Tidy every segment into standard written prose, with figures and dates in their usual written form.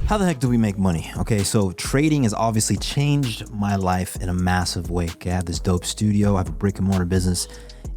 How the heck do we make money? Okay, so trading has obviously changed my life in a massive way. Okay, I have this dope studio. I have a brick and mortar business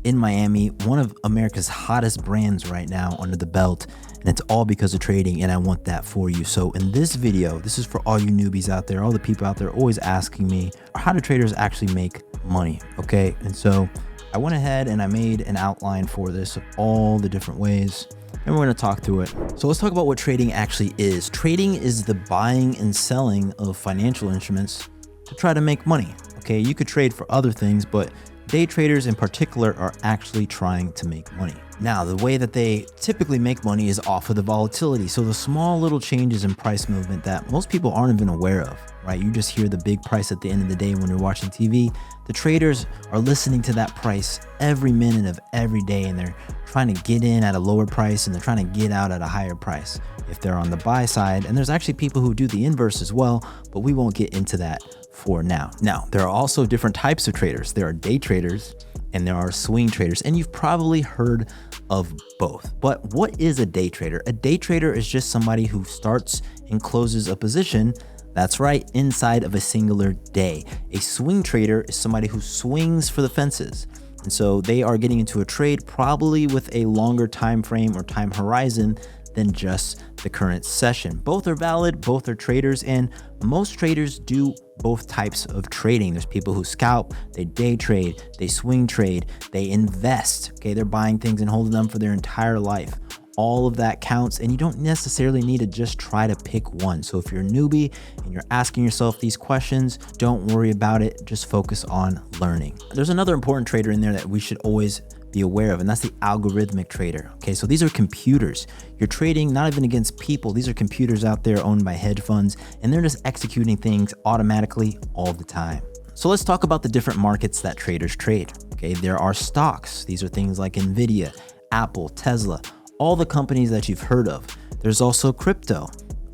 in Miami, one of America's hottest brands right now under the belt. And it's all because of trading, and I want that for you. So in this video, this is for all you newbies out there, all the people out there always asking me, how do traders actually make money? Okay, and so I went ahead and I made an outline for this of all the different ways, and we're going to talk through it. So let's talk about what trading actually is. Trading is the buying and selling of financial instruments to try to make money. Okay, you could trade for other things, but day traders in particular are actually trying to make money. Now, the way that they typically make money is off of the volatility. So the small little changes in price movement that most people aren't even aware of, right? You just hear the big price at the end of the day when you're watching TV. The traders are listening to that price every minute of every day, and they're trying to get in at a lower price and they're trying to get out at a higher price if they're on the buy side. And there's actually people who do the inverse as well, but we won't get into that for now. Now, there are also different types of traders. There are day traders and there are swing traders, and you've probably heard of both. But what is a day trader? A day trader is just somebody who starts and closes a position, that's right, inside of a singular day. A swing trader is somebody who swings for the fences. And so they are getting into a trade probably with a longer time frame or time horizon than just the current session. Both are valid, both are traders, and most traders do both types of trading. There's people who scalp, they day trade, they swing trade, they invest. Okay, they're buying things and holding them for their entire life. All of that counts, and you don't necessarily need to just try to pick one. So if you're a newbie and you're asking yourself these questions, don't worry about it. Just focus on learning. There's another important trader in there that we should always be aware of, and that's the algorithmic trader. Okay, so these are computers. You're trading not even against people. These are computers out there owned by hedge funds, and they're just executing things automatically all the time. So let's talk about the different markets that traders trade. Okay, there are stocks. These are things like Nvidia, Apple, Tesla, all the companies that you've heard of. There's also crypto,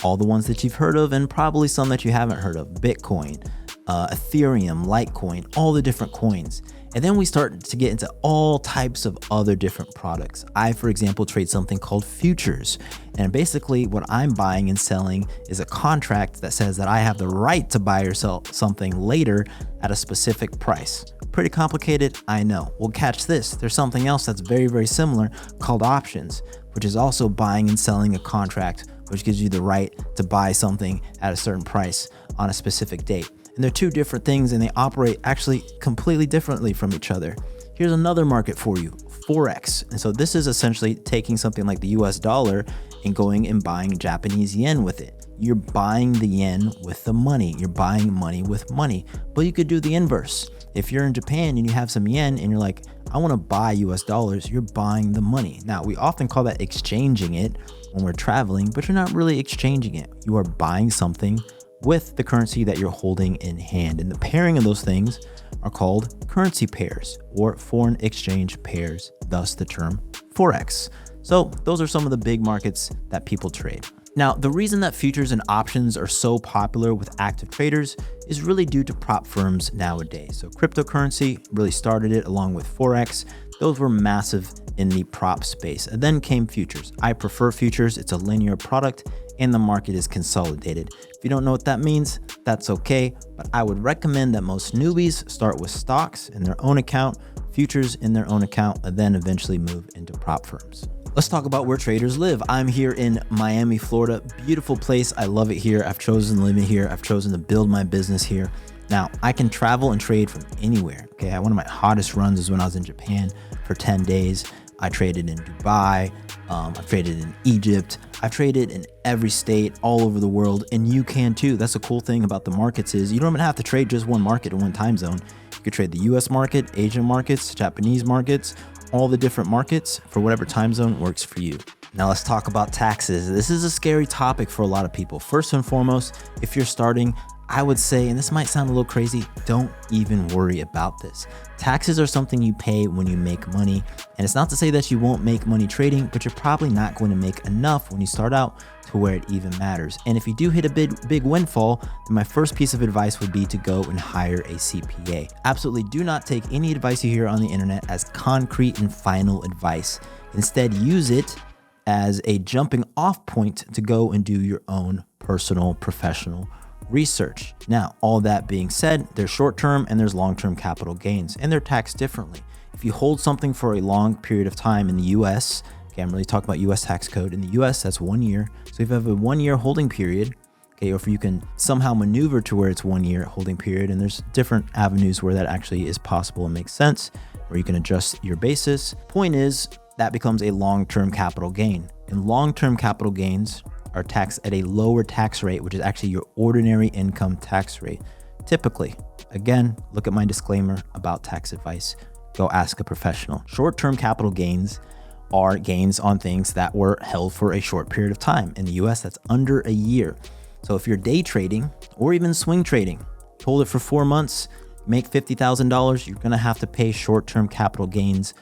all the ones that you've heard of, and probably some that you haven't heard of, Bitcoin, Ethereum, Litecoin, all the different coins. And then we start to get into all types of other different products. I, for example, trade something called futures. And basically what I'm buying and selling is a contract that says that I have the right to buy or sell something later at a specific price. Pretty complicated, I know. Well, catch this. There's something else that's very, very similar called options, which is also buying and selling a contract, which gives you the right to buy something at a certain price on a specific date. And they're two different things, and they operate actually completely differently from each other. Here's another market for you, Forex. And so this is essentially taking something like the US dollar and going and buying Japanese yen with it. You're buying the yen with the money. You're buying money with money. But you could do the inverse. If you're in Japan and you have some yen and you're like, I want to buy US dollars, you're buying the money. Now, we often call that exchanging it when we're traveling, but you're not really exchanging it. You are buying something with the currency that you're holding in hand. And the pairing of those things are called currency pairs or foreign exchange pairs, thus the term Forex. So those are some of the big markets that people trade. Now, the reason that futures and options are so popular with active traders is really due to prop firms nowadays. So cryptocurrency really started it along with Forex. Those were massive in the prop space. And then came futures. I prefer futures. It's a linear product and the market is consolidated. If you don't know what that means, that's okay. But I would recommend that most newbies start with stocks in their own account, futures in their own account, and then eventually move into prop firms. Let's talk about where traders live. I'm here in Miami, Florida. Beautiful place. I love it here. I've chosen to live here. I've chosen to build my business here. Now, I can travel and trade from anywhere. Okay, one of my hottest runs is when I was in Japan for 10 days. I traded in Dubai. I've traded in Egypt. I've traded in every state all over the world, and you can too. That's the cool thing about the markets is you don't even have to trade just one market in one time zone. You could trade the US market, Asian markets, Japanese markets, all the different markets for whatever time zone works for you. Now let's talk about taxes. This is a scary topic for a lot of people. First and foremost, if you're starting, I would say, and this might sound a little crazy, don't even worry about this. Taxes are something you pay when you make money. And it's not to say that you won't make money trading, but you're probably not going to make enough when you start out to where it even matters. And if you do hit a big windfall, then my first piece of advice would be to go and hire a CPA. Absolutely do not take any advice you hear on the internet as concrete and final advice. Instead, use it as a jumping off point to go and do your own personal, professional research. Now, all that being said, there's short-term and there's long-term capital gains, and they're taxed differently. If you hold something for a long period of time in the US, okay, I'm really talking about US tax code. In the US, that's 1 year. So if you have a 1 year holding period, okay, or if you can somehow maneuver to where it's 1 year holding period, and there's different avenues where that actually is possible and makes sense, where you can adjust your basis. Point is, that becomes a long-term capital gain. And long-term capital gains are taxed at a lower tax rate, which is actually your ordinary income tax rate. Typically, again, look at my disclaimer about tax advice. Go ask a professional. Short-term capital gains are gains on things that were held for a short period of time. In the US, that's under a year. So if you're day trading or even swing trading, hold it for 4 months, make $50,000, you're gonna have to pay short-term capital gains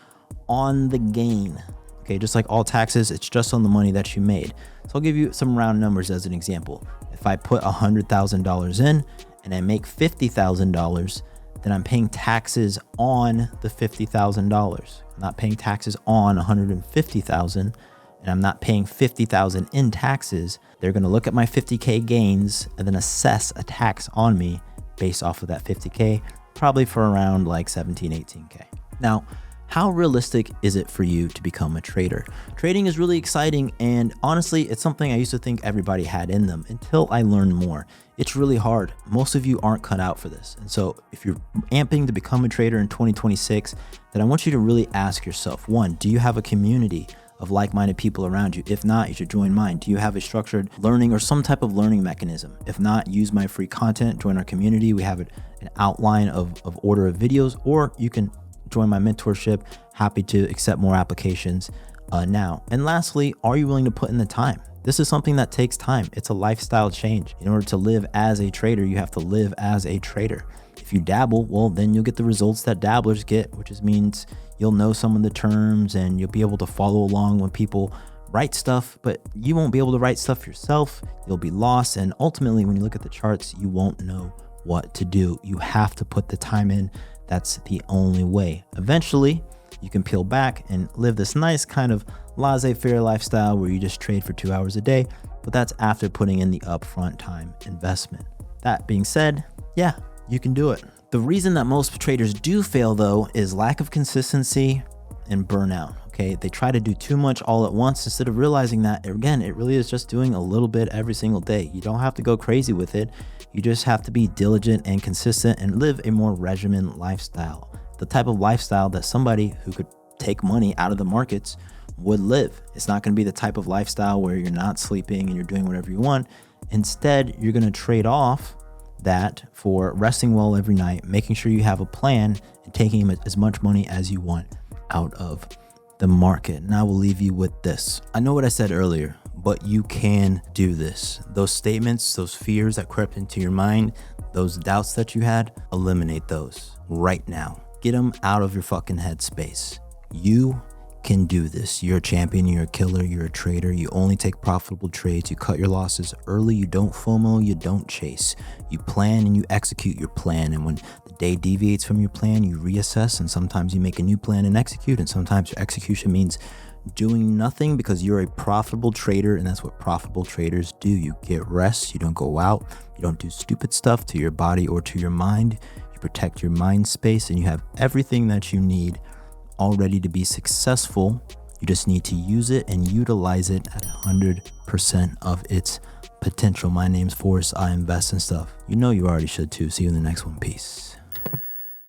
on the gain. Okay, just like all taxes, it's just on the money that you made. So I'll give you some round numbers as an example. If I put $100,000 in and I make $50,000, then I'm paying taxes on the $50,000. I'm not paying taxes on $150,000, and I'm not paying $50,000 in taxes. They're gonna look at my 50K gains and then assess a tax on me based off of that 50K, probably for around like 17, 18K. Now, how realistic is it for you to become a trader? Trading is really exciting, and honestly, it's something I used to think everybody had in them until I learned more. It's really hard. Most of you aren't cut out for this. And so if you're amping to become a trader in 2026, then I want you to really ask yourself, one, do you have a community of like-minded people around you? If not, you should join mine. Do you have a structured learning or some type of learning mechanism? If not, use my free content, join our community. We have an outline of order of videos, or you can join my mentorship. Happy to accept more applications now. And lastly, are you willing to put in the time? This is something that takes time. It's a lifestyle change. In order to live as a trader, you have to live as a trader. If you dabble, well, then you'll get the results that dabblers get, which means you'll know some of the terms and you'll be able to follow along when people write stuff, but you won't be able to write stuff yourself. You'll be lost. And ultimately, when you look at the charts, you won't know what to do. You have to put the time in. That's the only way. Eventually, you can peel back and live this nice kind of laissez-faire lifestyle where you just trade for 2 hours a day, but that's after putting in the upfront time investment. That being said, yeah, you can do it. The reason that most traders do fail though is lack of consistency and burnout. Okay, they try to do too much all at once instead of realizing that, again, it really is just doing a little bit every single day. You don't have to go crazy with it. You just have to be diligent and consistent and live a more regimented lifestyle. The type of lifestyle that somebody who could take money out of the markets would live. It's not going to be the type of lifestyle where you're not sleeping and you're doing whatever you want. Instead, you're going to trade off that for resting well every night, making sure you have a plan, and taking as much money as you want out of the market. And I will leave you with this. I know what I said earlier, but you can do this. Those statements, those fears that crept into your mind, those doubts that you had, eliminate those right now. Get them out of your fucking head space. You can do this. You're a champion, you're a killer, you're a trader. You only take profitable trades. You cut your losses early. You don't FOMO, you don't chase. You plan and you execute your plan. And when the day deviates from your plan, you reassess, and sometimes you make a new plan and execute, and sometimes your execution means doing nothing because you're a profitable trader, and that's what profitable traders do. You get rest, you don't go out, you don't do stupid stuff to your body or to your mind. You protect your mind space, and you have everything that you need already to be successful. You just need to use it and utilize it at 100% of its potential. My name's Forrest. I invest in stuff. You know you already should too. See you in the next one. Peace.